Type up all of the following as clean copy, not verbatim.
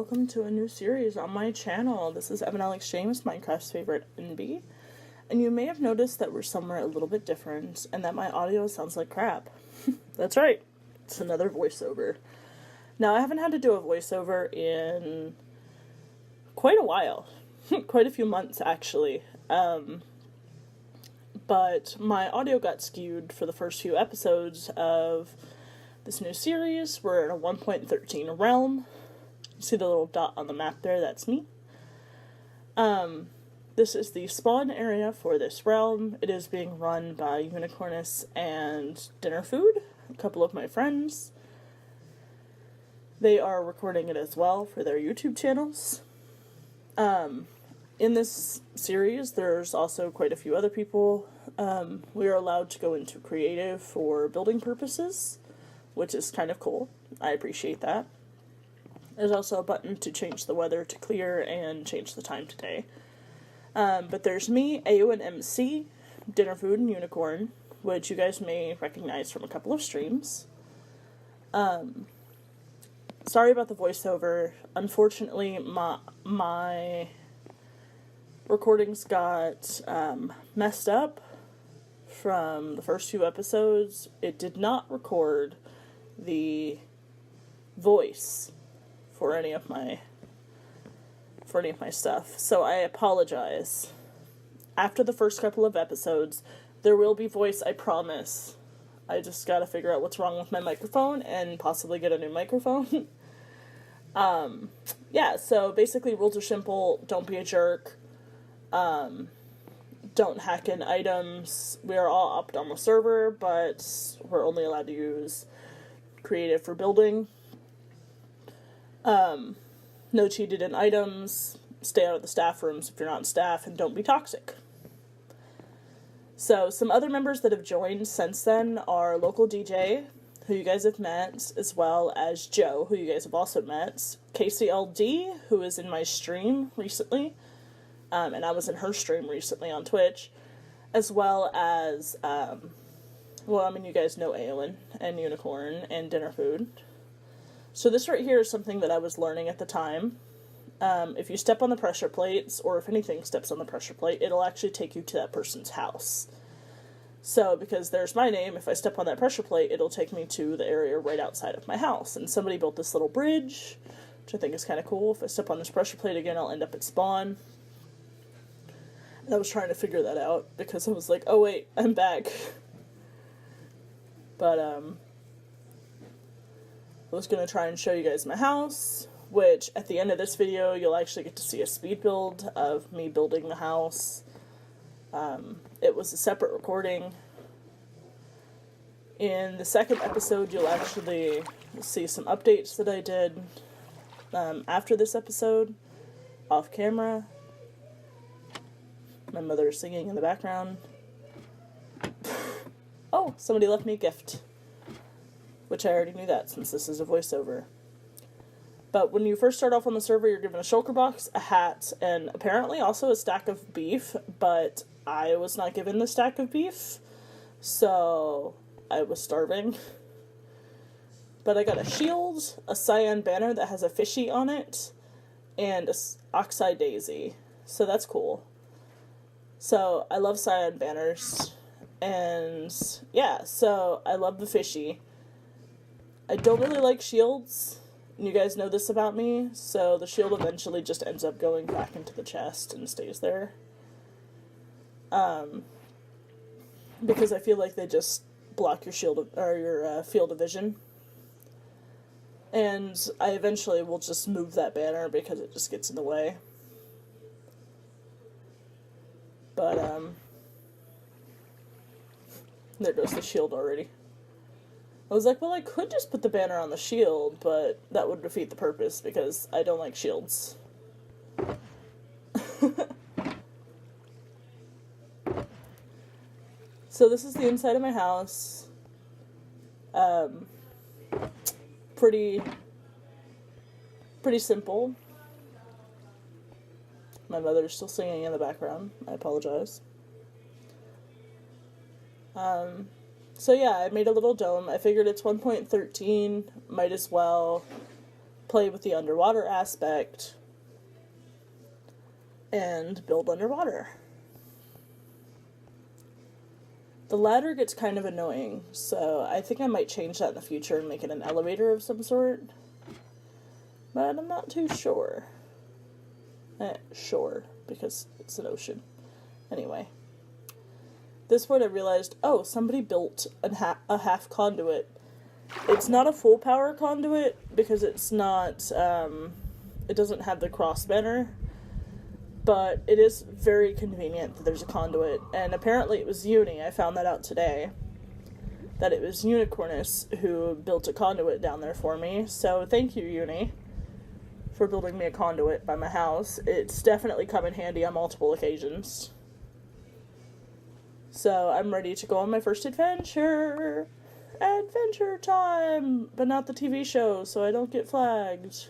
welcome to a new series on my channel. This is EowynMc, Minecraft's favorite NB, and you may have noticed that we're somewhere a little bit different, and that my audio sounds like crap. That's right, it's another voiceover. Now, I haven't had to do a voiceover in quite a while, quite a few months actually, but my audio got skewed for the first few episodes of this new series. We're in a 1.13 realm. You see the little dot on the map there? That's me. This is the spawn area for this realm. It is being run by Unicornus and Dinner Food, a couple of my friends. They are recording it as well for their YouTube channels. In this series, there's also quite a few other people. We are allowed to go into creative for building purposes, which is kind of cool. I appreciate that. There's also a button to change the weather to clear and change the time to day. But there's me, EowynMc, Dinner Food, and Unicorn, which you guys may recognize from a couple of streams. Sorry about the voiceover. Unfortunately, my recordings got messed up from the first few episodes. It did not record the voice for any of my stuff, so I apologize. After the first couple of episodes, there will be voice, I promise. I just gotta figure out what's wrong with my microphone and possibly get a new microphone. Yeah, so basically rules are simple. Don't be a jerk. Don't hack in items. We are all upped on the server, but we're only allowed to use creative for building. No cheated in items. Stay out of the staff rooms if you're not in staff, and don't be toxic. So, some other members that have joined since then are LocalDJ, who you guys have met, as well as Joe, who you guys have also met, CaseyLD, who is in my stream recently, and I was in her stream recently on Twitch, as well as, you guys know Eowyn and Unicorn and Dinner Food. So this right here is something that I was learning at the time. If you step on the pressure plates, or if anything steps on the pressure plate, it'll actually take you to that person's house. So, because there's my name, if I step on that pressure plate, it'll take me to the area right outside of my house. And somebody built this little bridge, which I think is kind of cool. If I step on this pressure plate again, I'll end up at spawn. And I was trying to figure that out, because I was like, oh wait, I'm back. But, I was going to try and show you guys my house, which at the end of this video, you'll actually get to see a speed build of me building the house. It was a separate recording. In the second episode, you'll actually see some updates that I did after this episode, off camera. My mother is singing in the background. Oh, somebody left me a gift. Which I already knew that, since this is a voiceover. But when you first start off on the server, you're given a shulker box, a hat, and apparently also a stack of beef, but I was not given the stack of beef, so I was starving. But I got a shield, a cyan banner that has a fishy on it, and a oxeye daisy, so that's cool. So I love cyan banners, and yeah, so I love the fishy. I don't really like shields, and you guys know this about me, so the shield eventually just ends up going back into the chest and stays there. Because I feel like they just block your shield, or your field of vision. And I eventually will just move that banner because it just gets in the way. But, there goes the shield already. I was like, well, I could just put the banner on the shield, but that would defeat the purpose, because I don't like shields. So this is the inside of my house. Pretty simple. My mother's still singing in the background. I apologize. So yeah, I made a little dome. I figured it's 1.13, might as well play with the underwater aspect and build underwater. The ladder gets kind of annoying, so I think I might change that in the future and make it an elevator of some sort. But I'm not too sure. Sure, because it's an ocean. Anyway. This point I realized, oh, somebody built a half conduit. It's not a full power conduit, because it's not, it doesn't have the cross banner. But it is very convenient that there's a conduit, and apparently it was Uni, I found that out today, that it was Unicornus who built a conduit down there for me, so thank you, Uni, for building me a conduit by my house. It's definitely come in handy on multiple occasions. So I'm ready to go on my first adventure! Adventure time! But not the TV show, so I don't get flagged.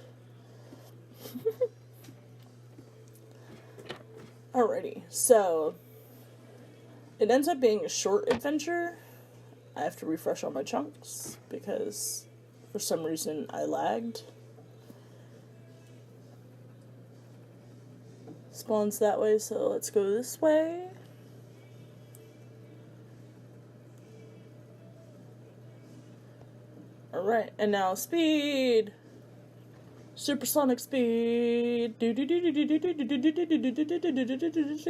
Alrighty, so it ends up being a short adventure. I have to refresh all my chunks because for some reason I lagged. Spawns that way, so let's go this way. Alright, and now speed! Supersonic speed.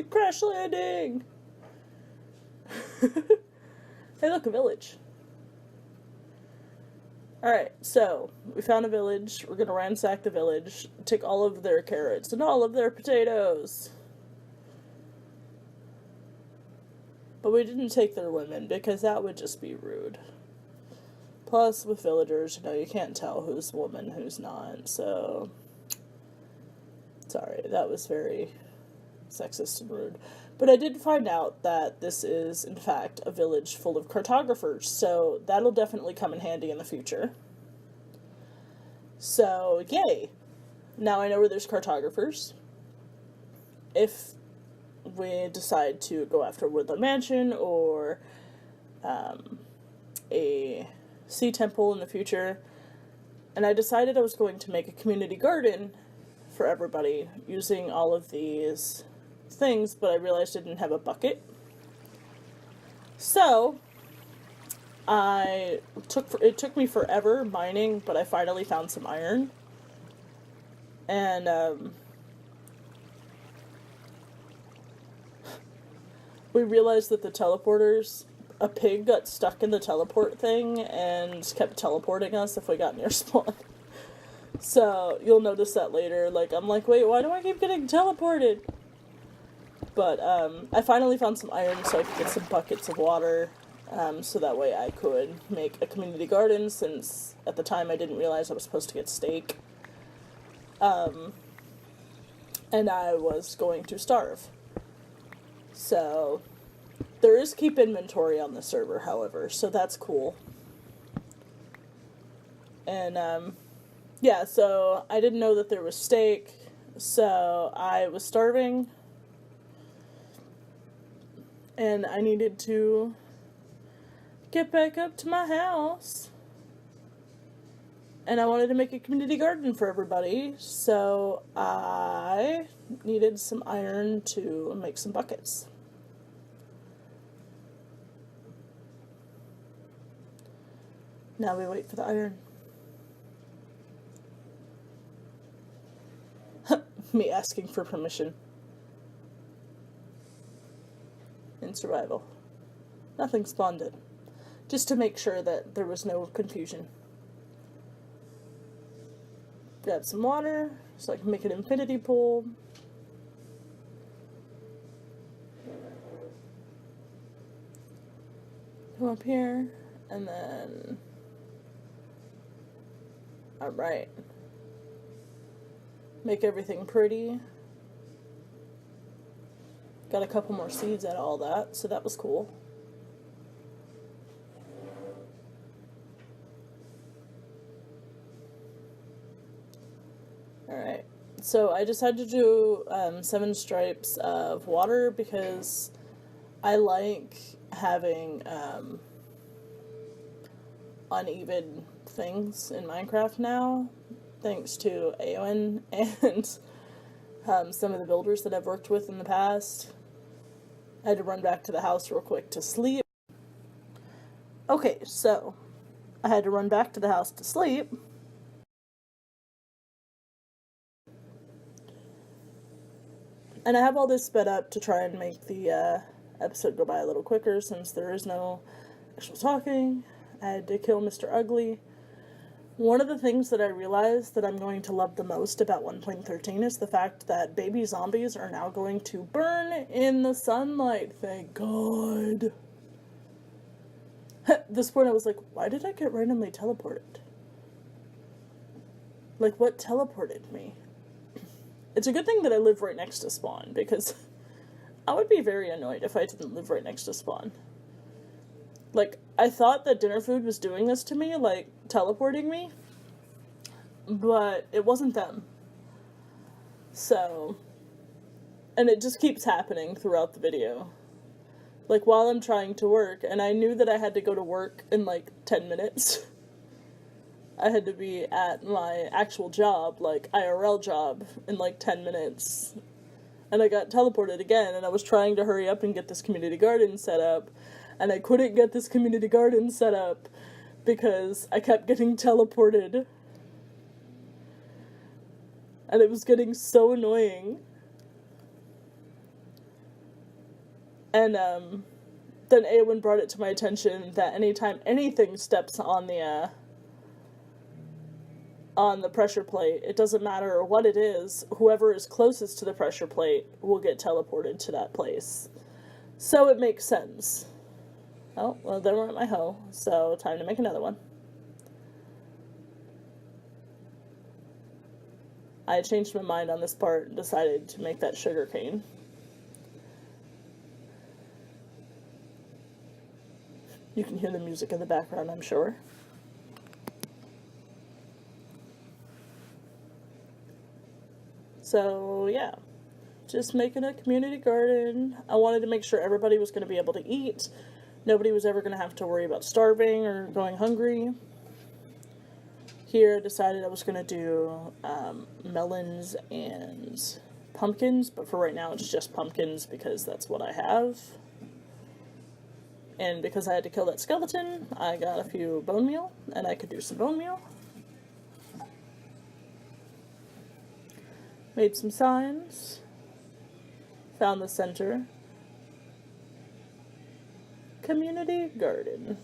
Crash landing. Hey, look, a village. Alright, so we found a village. We're gonna ransack the village, take all of their carrots and all of their potatoes. But we didn't take their women because that would just be rude. Plus, with villagers, you know, you can't tell who's woman, who's not, so... Sorry, that was very sexist and rude. But I did find out that this is, in fact, a village full of cartographers, so that'll definitely come in handy in the future. So, yay! Now I know where there's cartographers. If we decide to go after Woodland Mansion, or a sea temple in the future, and I decided I was going to make a community garden for everybody using all of these things, but I realized I didn't have a bucket. So it took me forever mining, but I finally found some iron. And we realized that the teleporters, a pig got stuck in the teleport thing and kept teleporting us if we got near spawn. So, you'll notice that later. Like, I'm like, wait, why do I keep getting teleported? But, I finally found some iron so I could get some buckets of water, so that way I could make a community garden, since at the time I didn't realize I was supposed to get steak. And I was going to starve. So... There is keep inventory on the server, however, so that's cool. And, yeah, so I didn't know that there was steak, so I was starving. And I needed to get back up to my house. And I wanted to make a community garden for everybody, so I needed some iron to make some buckets. Now we wait for the iron. Me asking for permission. In survival. Nothing spawned in. Just to make sure that there was no confusion. Grab some water so I can make an infinity pool. Come up here and then... Alright. Make everything pretty. Got a couple more seeds out of all that, so that was cool. Alright. So I decided to do 7 stripes of water because I like having uneven things in Minecraft now, thanks to Eowyn and some of the builders that I've worked with in the past. I had to run back to the house real quick to sleep. Okay, so I had to run back to the house to sleep. And I have all this sped up to try and make the episode go by a little quicker, since there is no actual talking. I had to kill Mr. Ugly. One of the things that I realized that I'm going to love the most about 1.13 is the fact that baby zombies are now going to burn in the sunlight. Thank God. At this point I was like, why did I get randomly teleported? Like, what teleported me? It's a good thing that I live right next to spawn, because I would be very annoyed if I didn't live right next to spawn. Like, I thought that dinner food was doing this to me, like, teleporting me, but it wasn't them. So, and it just keeps happening throughout the video. Like, while I'm trying to work, and I knew that I had to go to work in, like, 10 minutes. I had to be at my actual job, like, IRL job, in, like, 10 minutes. And I got teleported again, and I was trying to hurry up and get this community garden set up, and I couldn't get this community garden set up because I kept getting teleported. And it was getting so annoying. And, then Eowyn brought it to my attention that anytime anything steps on the pressure plate, it doesn't matter what it is, whoever is closest to the pressure plate will get teleported to that place. So it makes sense. Oh, well, there went my hoe, so time to make another one. I changed my mind on this part and decided to make that sugar cane. You can hear the music in the background, I'm sure. So, yeah. Just making a community garden. I wanted to make sure everybody was going to be able to eat. Nobody was ever going to have to worry about starving or going hungry. Here, I decided I was going to do melons and pumpkins, but for right now it's just pumpkins because that's what I have. And because I had to kill that skeleton, I got a few bone meal, and I could do some bone meal. Made some signs. Found the center. Community garden.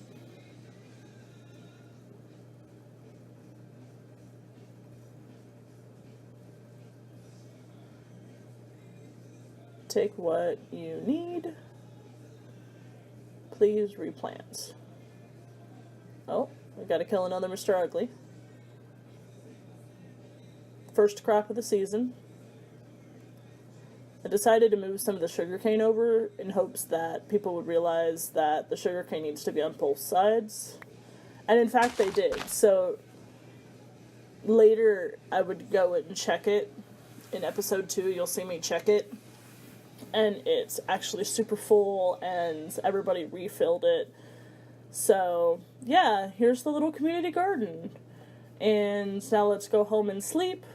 Take what you need. Please replant. Oh, we gotta kill another Mr. Ugly. First crop of the season. I decided to move some of the sugarcane over in hopes that people would realize that the sugarcane needs to be on both sides. And in fact they did. So later I would go and check it. In episode 2 you'll see me check it. And it's actually super full, and everybody refilled it. So, yeah, here's the little community garden. And now let's go home and sleep.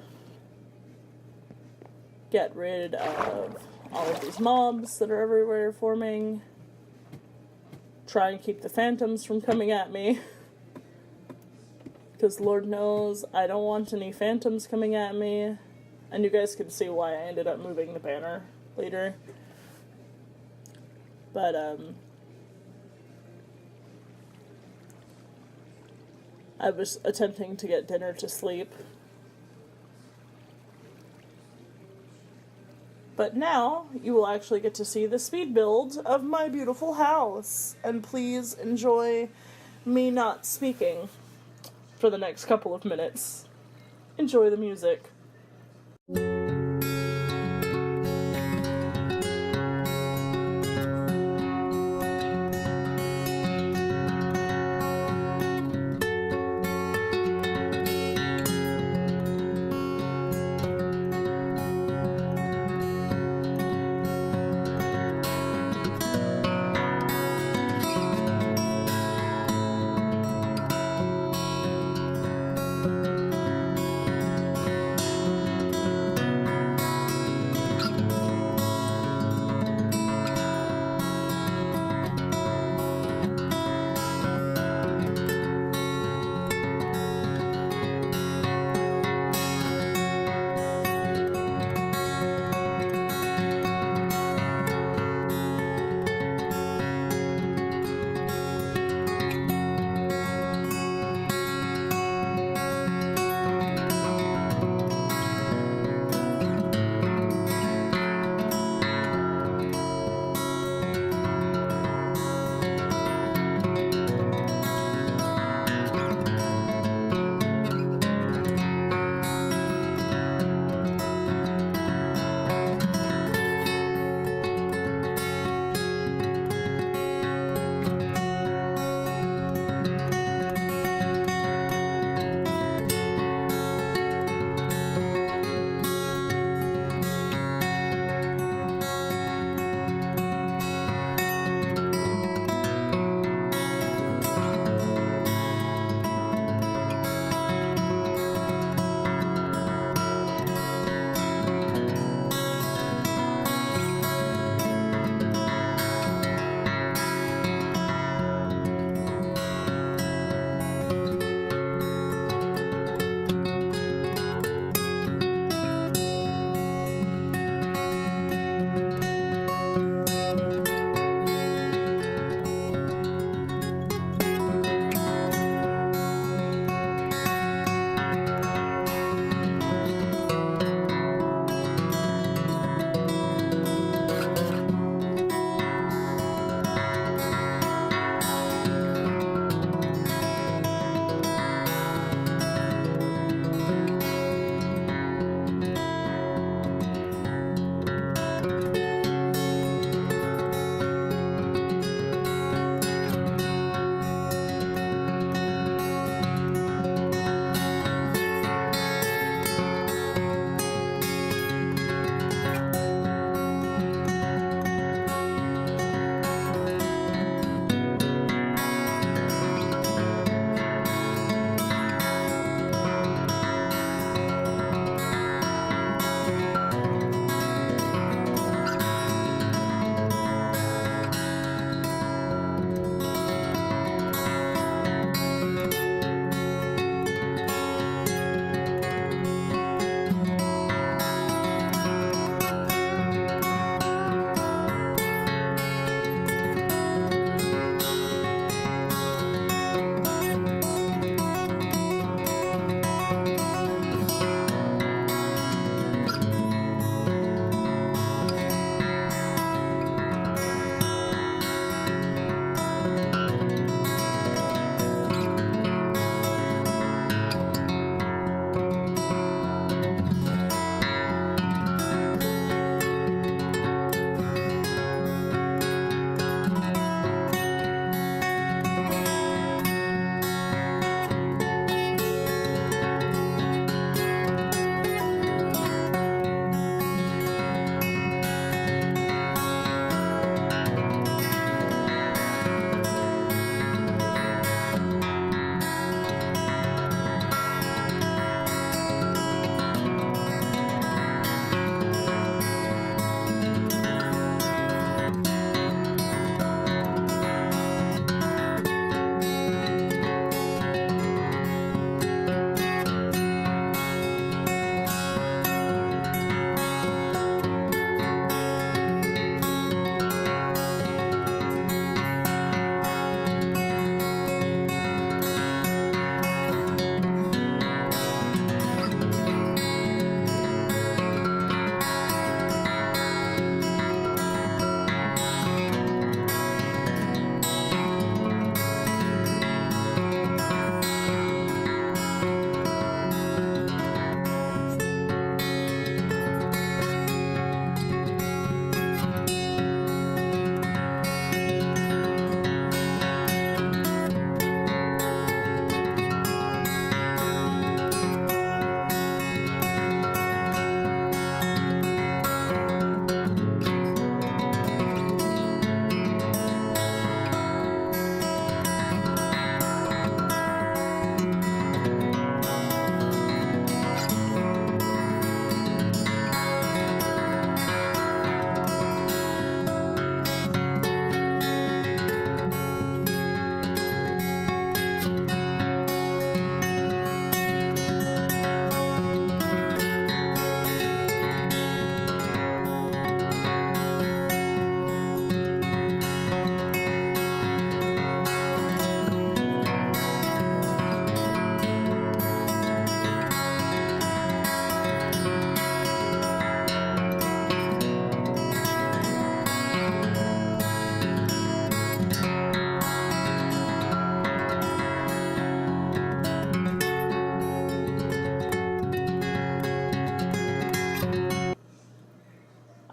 Get rid of all of these mobs that are everywhere forming. Try and keep the phantoms from coming at me. Because Lord knows I don't want any phantoms coming at me. And you guys can see why I ended up moving the banner later. But, I was attempting to get dinner to sleep. But now, you will actually get to see the speed build of my beautiful house. And please enjoy me not speaking for the next couple of minutes. Enjoy the music.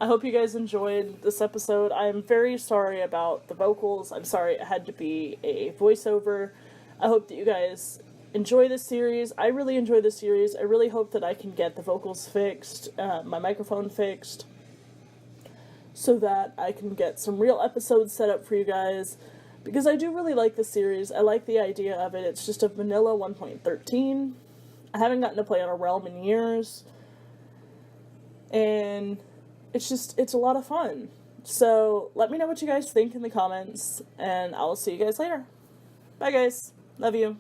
I hope you guys enjoyed this episode. I am very sorry about the vocals. I'm sorry it had to be a voiceover. I hope that you guys enjoy this series. I really enjoy this series. I really hope that I can get the vocals fixed, my microphone fixed, so that I can get some real episodes set up for you guys, because I do really like this series. I like the idea of it. It's just a vanilla 1.13. I haven't gotten to play on a realm in years, and it's a lot of fun. So let me know what you guys think in the comments, and I'll see you guys later. Bye guys. Love you.